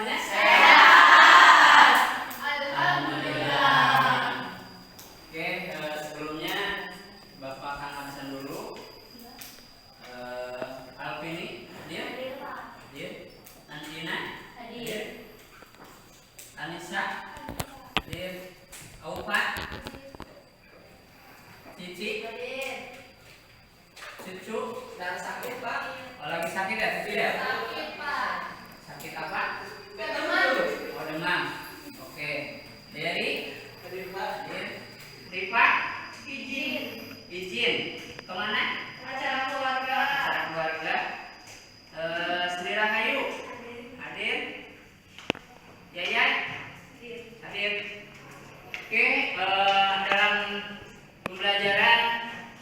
semuanya sehat. Alhamdulillah. Oke, sebelumnya Bapak akan absen dulu. Alvini, hadir? Hadir. Anjina? Hadir. Anissa? Hadir. Aufa? Cici? Hadir. Cucu? Dan sakit, Pak? Oh, lagi sakit ya, Cici ya? Sakit, Pak. Sakit apa? Demam. Oh, demam. Oke. Dery? Hadir, Pak. Hadir. Rifa? Izin. Kemana? Acara keluarga. Acara keluarga. Sri Rahayu? Hadir. Yayat? Hadir. Oke, dalam pembelajaran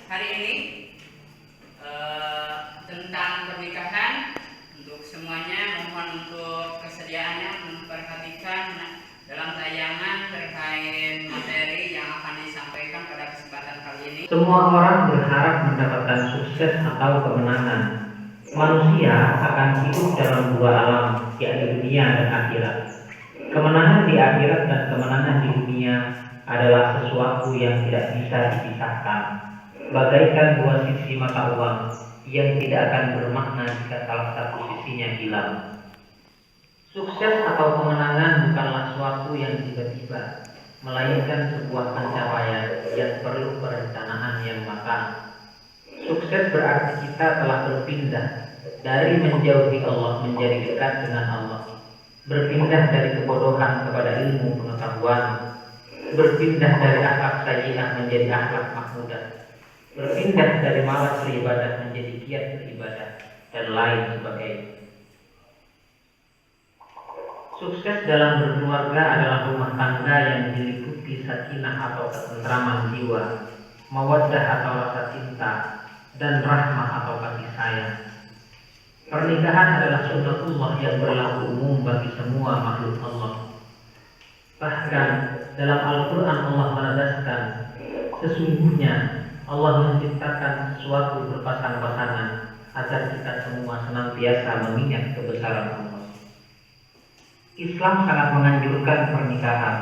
hari ini tentang pernikahan, untuk semuanya mohon untuk kesediaannya memperhatikan dalam tayangan terkait materi yang akan disampaikan pada kesempatan kali ini. Semua orang berharap mendapatkan sukses atau kemenangan. Manusia akan hidup dalam dua alam, yaitu dunia dan akhirat. Kemenangan di akhirat dan kemenangan di dunia adalah sesuatu yang tidak bisa dipisahkan. Bagaikan dua sisi mata uang yang tidak akan bermakna jika salah satu sisinya hilang. Sukses atau kemenangan bukanlah suatu yang tiba-tiba, melainkan sebuah pencapaian yang perlu perencanaan yang matang. Sukses berarti kita telah berpindah dari menjauhi Allah menjadi dekat dengan Allah, berpindah dari kebodohan kepada ilmu pengetahuan, berpindah dari akhlak sayyi'ah menjadi akhlak mahmudah, berpindah dari malas beribadah menjadi giat beribadah, dan lain sebagainya. Sukses dalam berkeluarga adalah rumah tangga yang diliputi sakinah atau ketentraman jiwa, mawaddah atau rasa cinta, dan rahmah atau kasih sayang. Pernikahan adalah sunnatullah yang berlaku umum bagi semua makhluk Allah. Bahkan dalam Al-Quran Allah menegaskan, sesungguhnya Allah menciptakan sesuatu berpasang-pasangan agar kita semua senantiasa mengingat kebesaran Allah. Islam sangat menganjurkan pernikahan,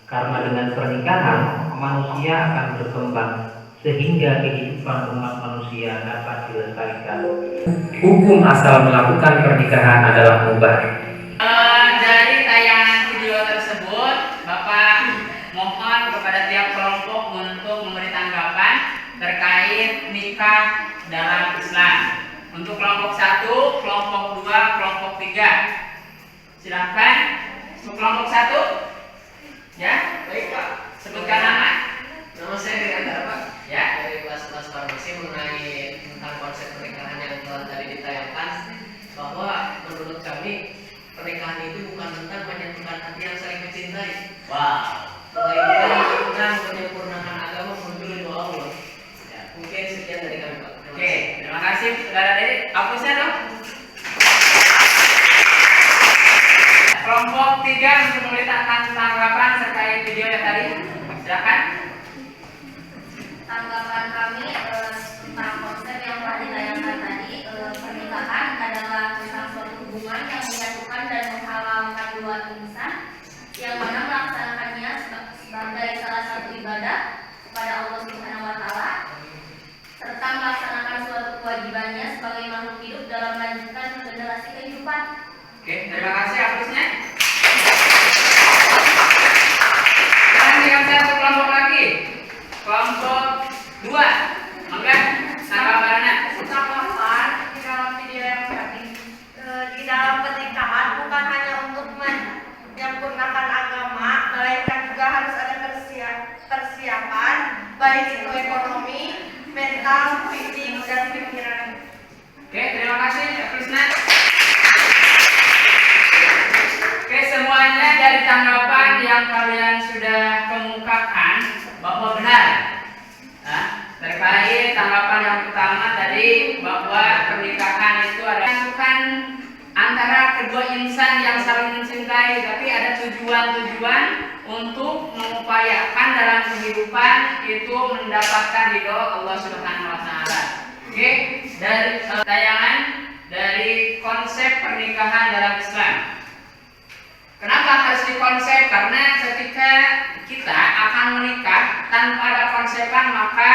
karena dengan pernikahan manusia akan berkembang sehingga kehidupan umat manusia dapat dilestarikan. Hukum asal melakukan pernikahan adalah mubah. Dari tayangan video tersebut, Bapak mohon kepada tiap kelompok untuk memberi tanggapan terkait nikah dalam Islam. Untuk kelompok 1, kelompok 2, kelompok 3. Silakan. Untuk kelompok 1, ya. Baik, Pak. Sebutkan nama. Nama saya Heri Andara, Pak. Ya. Dari kelas farmasi mengenai tentang konsep pernikahan yang telah tadi ditayangkan, bahwa menurut kami pernikahan itu bukan tentang menyatukan hati yang saling mencintai. Wow. Melainkan tentang menyempurnakan agama menuju ridho Allah. Ya, mungkin sekian dari kami, Pak. Oke, terima kasih saudara Dedi. Hapusnya dong. Kelompok 3 untuk memberi tanggapan terkait video yang tadi. Silakan. Tanggapan kami tentang konsep yang telah ditayangkan tadi, pernikahan adalah tentang suatu hubungan yang menyatukan dan menghalalkan dua insan yang mana melaksanakannya sebagai salah satu ibadah kepada Allah Subhanahu wa Ta'ala, serta melaksanakan suatu kewajibannya sebagai makhluk hidup dalam melanjutkan generasi kehidupan. Oke, terima kasih. Hapusnya. Sekarang tinggal satu kelompok lagi. Kelompok 2. Mangga, tanggapan Tanggapan di dalam video yang tadi, di dalam pernikahan bukan hanya untuk menyempurnakan agama, melainkan juga harus ada persiapan baik itu ekonomi, mental, fisik, dan pikiran. Oke, terima kasih Krisna. Oke, semuanya dari tanggapan yang kalian sudah kemukakan bahwa benar. Nah, terkait tanggapan yang pertama tadi bahwa pernikahan itu adalah menyatukan antara kedua insan yang saling mencintai, tapi ada tujuan-tujuan untuk mengupayakan dalam kehidupan itu mendapatkan ridho Allah Subhanahu wa Ta'ala. Oke, dari tayangan dari konsep pernikahan dalam Islam. harus dikonsep, karena ketika kita akan menikah tanpa ada konsepan maka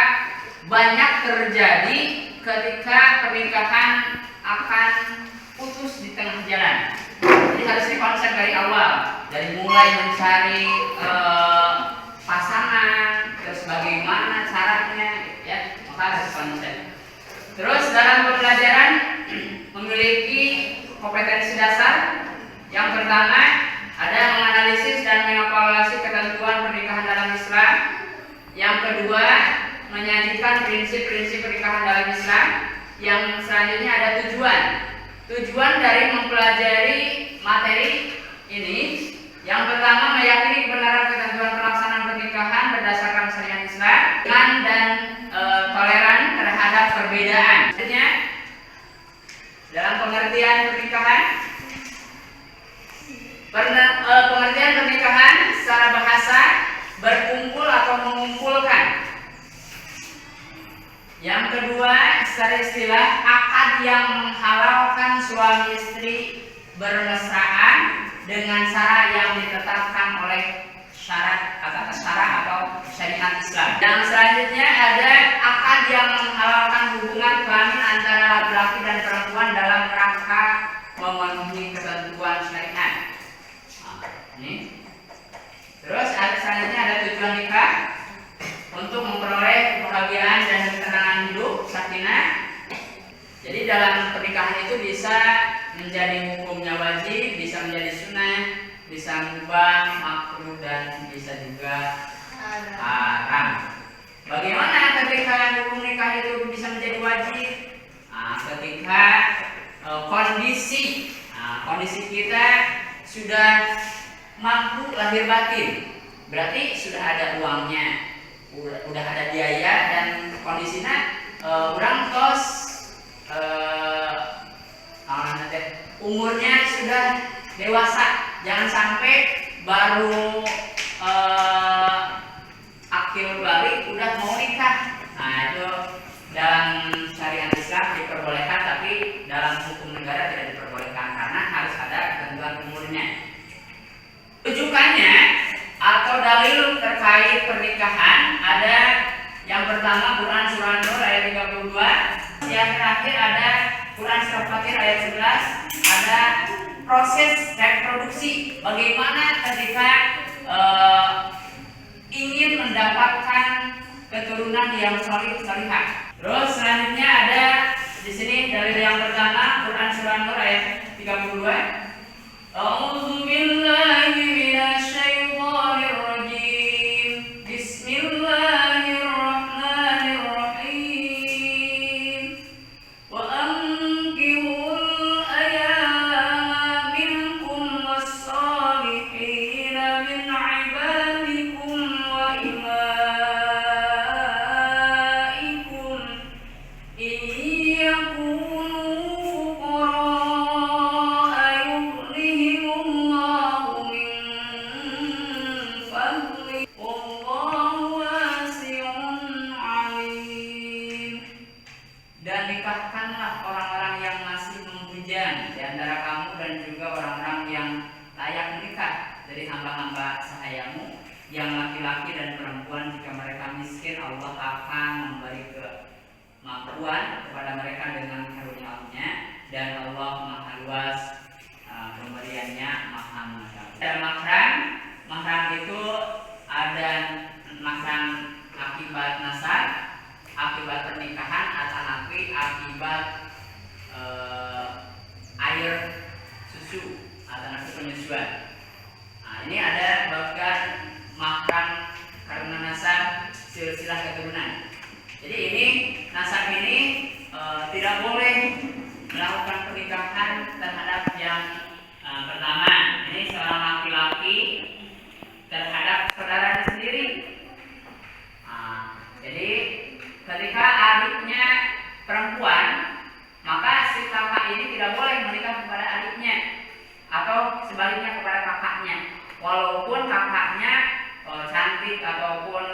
banyak terjadi ketika pernikahan akan putus di tengah jalan. Jadi harus dikonsep dari awal, dari mulai mencari pasangan, terus bagaimana caranya, ya, maka harus konsep. Terus dalam pembelajaran memiliki kompetensi dasar. Yang pertama ada menganalisis dan mengevaluasi ketentuan pernikahan dalam Islam. Yang kedua menyajikan prinsip-prinsip pernikahan dalam Islam. Yang selanjutnya ada tujuan. Tujuan dari mempelajari materi ini, yang pertama meyakini kebenaran ketentuan pelaksanaan pernikahan berdasarkan syariat Islam dan toleran terhadap perbedaan. Maksudnya dalam pengertian pernikahan, pengertian pernikahan secara bahasa berkumpul atau mengumpulkan. Yang kedua, secara istilah akad yang menghalalkan suami istri bermesraan dengan cara yang ditetapkan oleh syarat atau syariat Islam. Yang selanjutnya ada akad yang menghalalkan hubungan kelamin antara laki-laki dan perempuan dalam rangka memenuhi ketentuan syariat. Ini. Terus selanjutnya ada tujuan nikah untuk memperoleh kebahagiaan dan ketenangan hidup, sakinah. Jadi dalam pernikahan itu bisa menjadi hukumnya wajib, bisa menjadi sunnah, bisa mubah, makruh, dan bisa juga haram. Bagaimana ketika hukum nikah itu bisa menjadi wajib? Ketika kondisi kita sudah mampu lahir batin, berarti sudah ada uangnya, udah ada biaya, dan kondisinya orang tos umurnya sudah dewasa. Jangan sampai baru akil balik udah mau nikah. Nah, itu dalam syariat Islam diperbolehkan, tapi dalam hukum negara tidak diperbolehkan karena harus ada ketentuan umurnya. Rujukannya atau dalil terkait pernikahan ada yang pertama Quran surah Nur ayat 32, yang terakhir ada Quran surah Fatir ayat 11, ada proses reproduksi, bagaimana ketika ingin mendapatkan keturunan yang salihah. Terus selanjutnya ada di sini dalil yang pertama Quran surah Nur ayat 32. A'udzu billahi minasy syaithanir rajim. Bismillahirrahmanirrahim. Wa ankihul ayama minkum was-salihin min 'ibadikum wa imaikum iyakunu nikahkanlah orang-orang yang masih membujang di antara kamu dan juga orang-orang yang layak menikah dari hamba-hamba sahayamu yang laki-laki dan perempuan. Jika mereka miskin, Allah akan memberi kemampuan kepada mereka dengan karunia-Nya, dan Allah Maha Luas pemberiannya, Maha Mengetahui. Dan mahram itu ada mahram akibat nasab, akibat pernikahan, atau akibat air susu atau penyusuan. Nah, ini ada bagian mahram karena nasab silsilah keturunan. Jadi ini nasab ini tidak boleh melakukan pernikahan terhadap yang pertama. Ini seorang laki-laki terhadap saudaranya sendiri. Jadi ketika adiknya perempuan, maka si kakak ini tidak boleh menikah kepada adiknya atau sebaliknya kepada kakaknya, walaupun kakaknya cantik ataupun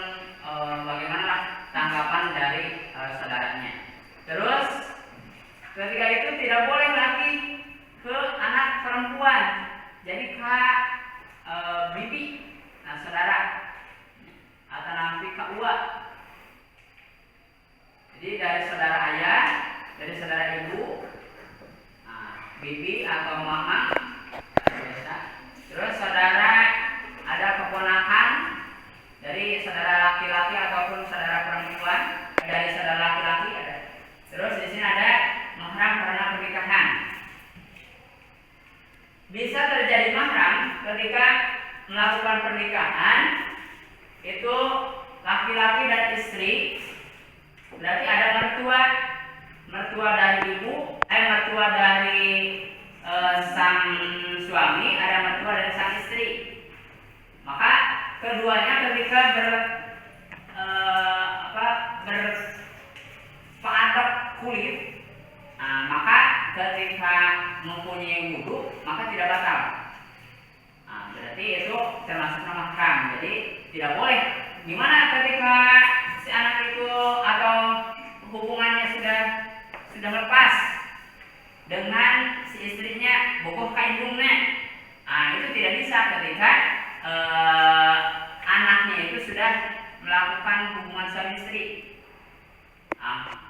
bagaimana tanggapan dari saudaranya. Terus ketika itu tidak boleh lagi ke anak perempuan. Jadi bibi, nah saudara, atau nanti kaua. Jadi dari saudara ayah, dari saudara ibu, nah, bibi atau mama, biasa. Terus saudara ada keponakan dari saudara laki-laki ataupun saudara perempuan, dari saudara laki-laki ada. Terus di sini ada mahram karena pernikahan. Bisa terjadi mahram ketika melakukan pernikahan itu laki-laki dan istri, berarti ada mertua dari ibu, mertua dari sang suami, ada mertua dari sang istri. Maka keduanya ketika berpadat kulit, maka ketika mempunyai wudu maka tidak batal. Berarti itu termasuk mahram. Jadi tidak boleh. Gimana ketika si anak itu atau hubungannya sudah lepas dengan si istrinya, bogoh kaindungnya, itu tidak bisa ketika anaknya itu sudah melakukan hubungan suami istri.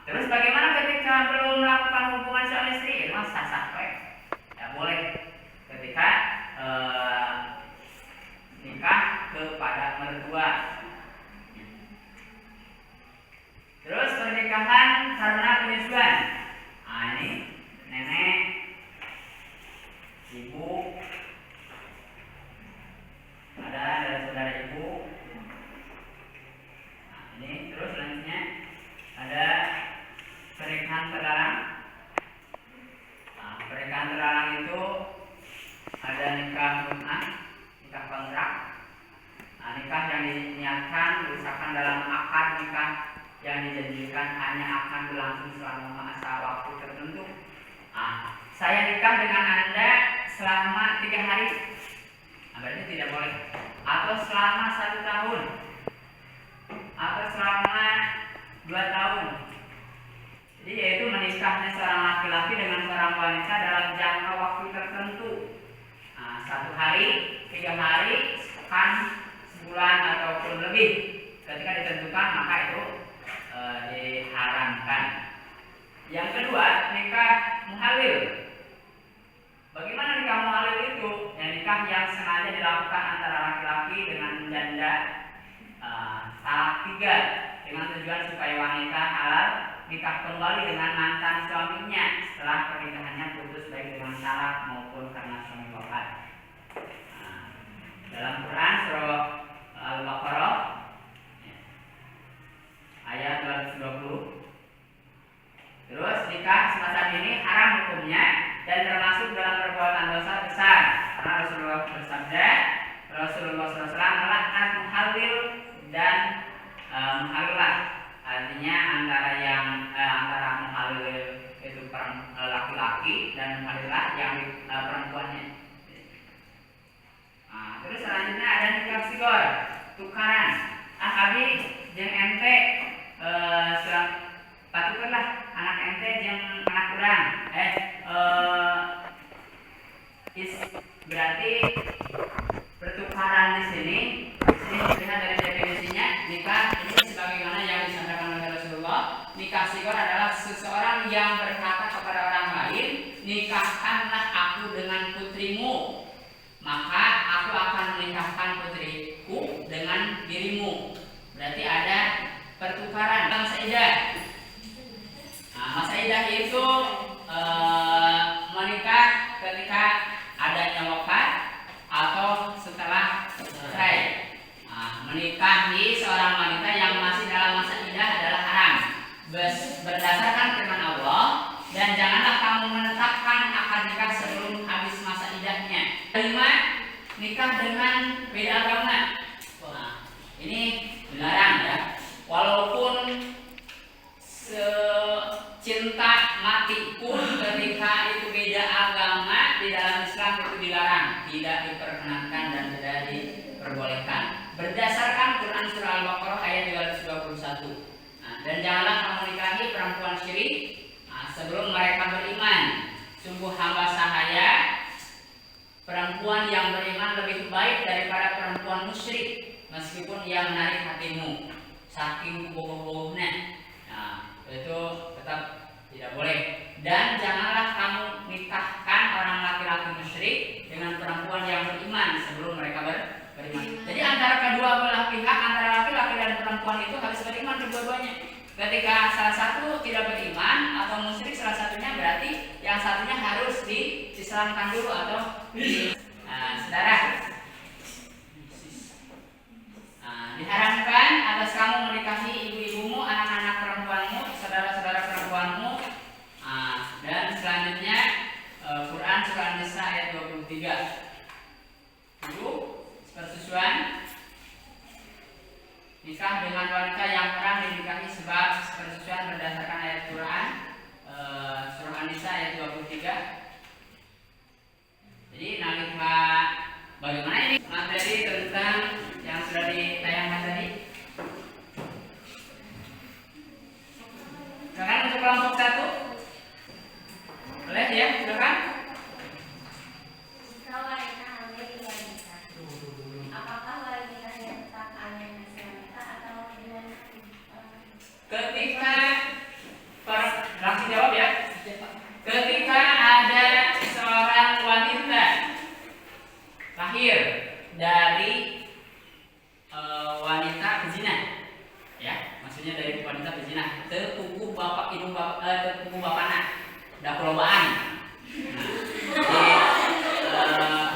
Terus bagaimana ketika belum melakukan hubungan suami istri? Itu sah-sah, tidak boleh ketika nikah kepada mertua. Terus pernikahan karena penyusuan. Ini nenek, ibu, ada dari saudara ibu. Ini terus selanjutnya ada pernikahan terlarang. Pernikahan terlarang itu ada nikah mut'ah, nikah kontrak. Nikah yang diniatkan diusahakan dalam akad nikah yang dijanjikan hanya akan berlangsung selama masa waktu tertentu. Saya nikah dengan Anda selama 3 hari, berarti tidak boleh. Atau selama 1 tahun, atau selama 2 tahun. Jadi yaitu menikahnya seorang laki-laki dengan seorang wanita dalam jangka waktu tertentu. 1 hari, 3 hari, sepekan, sebulan ataupun lebih. Ketika ditentukan maka itu diharamkan. Yang kedua, nikah muhalil. Bagaimana nikah muhalil itu? Nikah yang sengaja dilakukan antara laki-laki dengan janda talak 3 dengan tujuan supaya wanita halal nikah kembali dengan mantan suaminya setelah pernikahannya putus baik dengan talak maupun karena suami wafat. Dalam Quran surah Al-Baqarah ayat 220. Terus nikah semacam ini haram hukumnya dan termasuk dalam perbuatan dosa besar. Karena Rasulullah bersabda, Rasulullah SAW melaknat muhalil dan muhalilah. Artinya antara muhalil itu laki-laki dan muhalilah yang perempuannya. Terus selanjutnya ada nikah sigor, tukaran. Abi jeung ente patukeunlah anak ente jeung anak urang. Berarti pertukaran di sini dilihat dari definisinya, nikah ini sebagaimana yang disampaikan oleh Rasulullah. Nikah sigor adalah seseorang yang berkata kepada orang lain, nikahkanlah aku dengan putrimu, maka aku akan menikahkan putriku dengan dirimu. Berarti ada pertukaran. Masa idah. Masa idah itu menikah ketika adanya wafat atau setelah cerai. Menikahi seorang wanita yang masih dalam masa idah adalah haram berdasarkan firman Allah, dan janganlah kamu menetapkan akad nikah sebelum habis masa idahnya. Kelima, nikah dengan beda agama. Ini dilarang ya. Walaupun cinta mati pun ketika itu beda agama di dalam Islam itu dilarang, tidak diperkenankan dan tidak diperbolehkan. Berdasarkan Quran surah Al-Baqarah ayat 221. Dan janganlah kamu nikahi perempuan syirik sebelum mereka beriman. Sungguh hamba sahaya perempuan yang beriman lebih baik daripada perempuan musyrik meskipun ia menarik hatimu saking bogoh-bogohnya. Nah, itu tetap tidak boleh. Dan janganlah kamu nikahkan orang laki-laki musyrik dengan perempuan yang beriman sebelum mereka beriman. Jadi antara kedua belah pihak, antara laki-laki dan perempuan itu harus beriman kedua-duanya. Ketika salah satu tidak beriman atau musyrik salah satunya, berarti yang satunya harus diislamkan dulu atau saudara. Diharamkan atas kamu menikahi ibu-ibumu, anak-anak perempuanmu, saudara-saudara perempuanmu. Dan selanjutnya Quran surah An-Nisa ayat 23. Dulu persusuan nikah dengan wanita yang pernah dinikahi sebab persusuan berdasarkan ayat Quran surah An-Nisa ayat 23. Jadi nalika bagaimana ini materi tentang yang sudah ditayangkan tadi. Silakan untuk kelompok 1. Boleh ya, silakan. Jika wanita hamil di wanita, apakah wanita yang tetap hamil di wanita atau dengan Ketika langsung jawab ya. Ketika ada seorang wanita lahir dari wanita pezina, ya, maksudnya dari wanita pezina, tepuku bapak ibu bapak tepuku bapakna, dah kelobaan,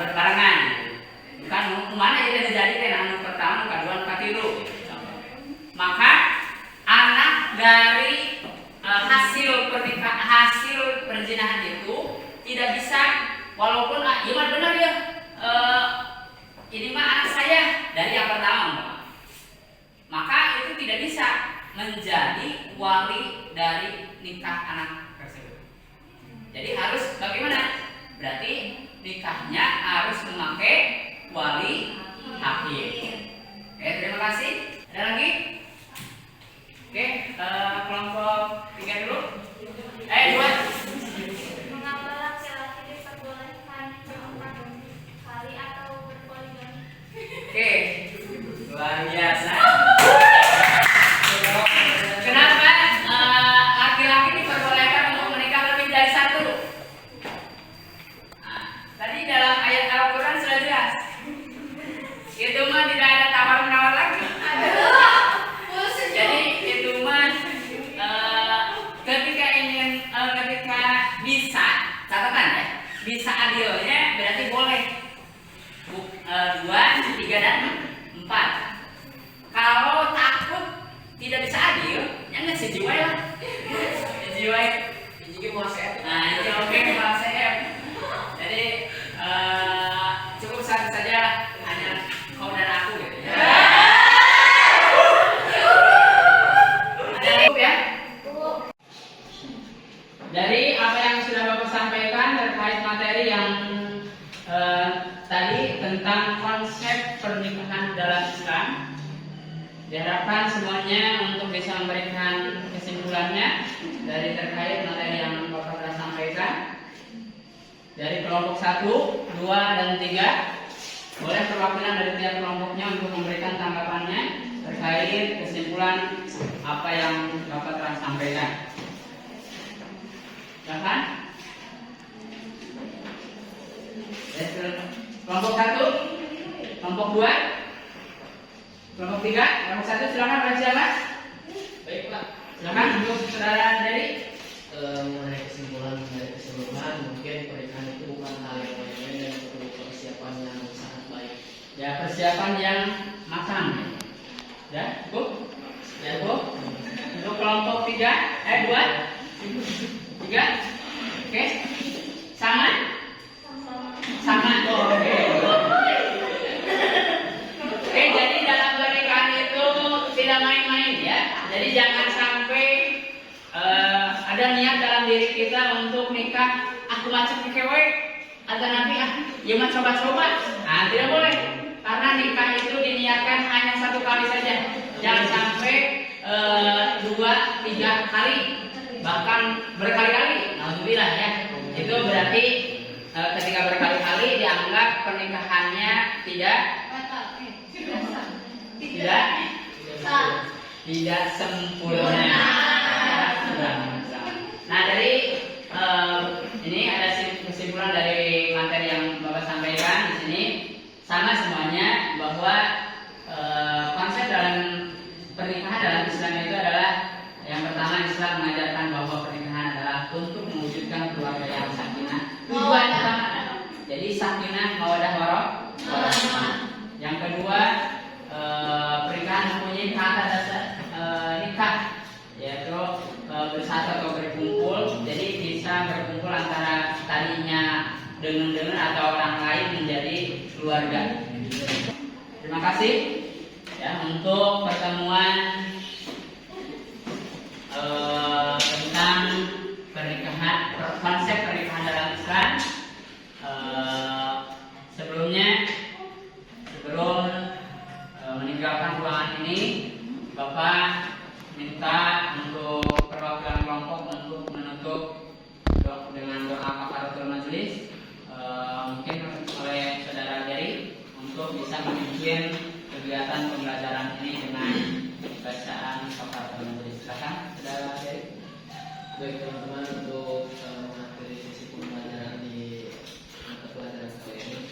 berbarengan, bukan mana jadi terjadi anu pertama, kedua, ketiga, maka anak dari hasil perzinahan itu tidak bisa, walaupun iya benar ya, ini mah anak saya dari yang pertama, maka itu tidak bisa menjadi wali dari nikah anak tersebut. Jadi harus bagaimana? Berarti nikahnya harus memakai wali hakim. Oke, terima kasih. Ada lagi? Oke, kelompok 3 dulu. 2. mengapa laki-laki diperbolehkan berempat kali atau berpoligami? Oke, luar biasa. Kenapa laki-laki diperbolehkan untuk menikah lebih dari satu? Tadi dalam ayat Al-Quran sudah jelas. Itu mah tidak ada tawar-menawar lagi. Jadi itu mah ketika bisa, catatan ya, bisa adilnya berarti boleh 2, 3 dan 4. Kalau takut tidak bisa adil, ya nggak sejiwa lah. Sejiwa. Jadi muasep. Nah, itu oke muasep. Jadi cukup satu saja, hanya kau dan aku gitu. Ada cukup ya? Dari apa yang sudah Bapak sampaikan terkait materi yang tadi tentang konsep pernikahan dalam Islam, diharapkan semuanya untuk bisa memberikan kesimpulannya dari terkait materi yang Bapak telah sampaikan. Dari kelompok 1, 2, dan 3, boleh perwakilan dari tiap kelompoknya untuk memberikan tanggapannya terkait kesimpulan apa yang Bapak telah sampaikan. Silakan. Kelompok 1, kelompok 2, kelompok 3, kelompok 1, silakan Pak siapa? Baik Pak. Silakan untuk saudara dari Mengenai kesimpulan dari keseluruhan, mungkin pernikahan itu bukan hal yang main-main dan perlu persiapan yang sangat baik. ya persiapan yang matang. Ya, cukup? Ya, cukup. Untuk kelompok 3, 2, 3, oke, sama? Sama. Oke. Oke, jadi dalam pernikahan itu tidak main-main ya. Jadi jangan sampai ada niat dalam diri kita untuk nikah, aku macet kewe, atau nanti ya mah coba-coba. Nah, tidak boleh. Karena nikah itu diniatkan hanya 1 kali saja. Jangan sampai 2, 3 kali, bahkan berkali-kali. Alhamdulillah ya. Itu berarti ketika berkali-kali dianggap pernikahannya tidak sempurna. Nah, dari ini ada kesimpulan dari materi yang Bapak sampaikan di sini, sama semuanya bahwa konsep dalam pernikahan dalam Islam itu adalah yang pertama, Islam mengajarkan bahwa pernikahan adalah untuk mewujudkan keluarga yang sakinah. Tujuan utama, jadi sakinah mawaddah warahmah. Yang kedua, pernikahan mempunyai kata dasar nikah, yaitu bersatu atau berkumpul. Jadi bisa berkumpul antara tadinya dengan atau orang lain menjadi keluarga. Terima kasih ya untuk pertemuan tentang pernikahan, konsep pernikahan dalam Islam. Sebelum meninggalkan ruangan ini, Bapak minta untuk perwakilan kelompok untuk menutup dengan doa kafaratul majelis, mungkin oleh saudara Gary untuk bisa memimpin kegiatan pembelajaran ini dengan bacaan kafaratul majelis. Silakan saudara Gary. Baik teman-teman, untuk mengakhiri sesi pembelajaran di mata pelajaran kali ini,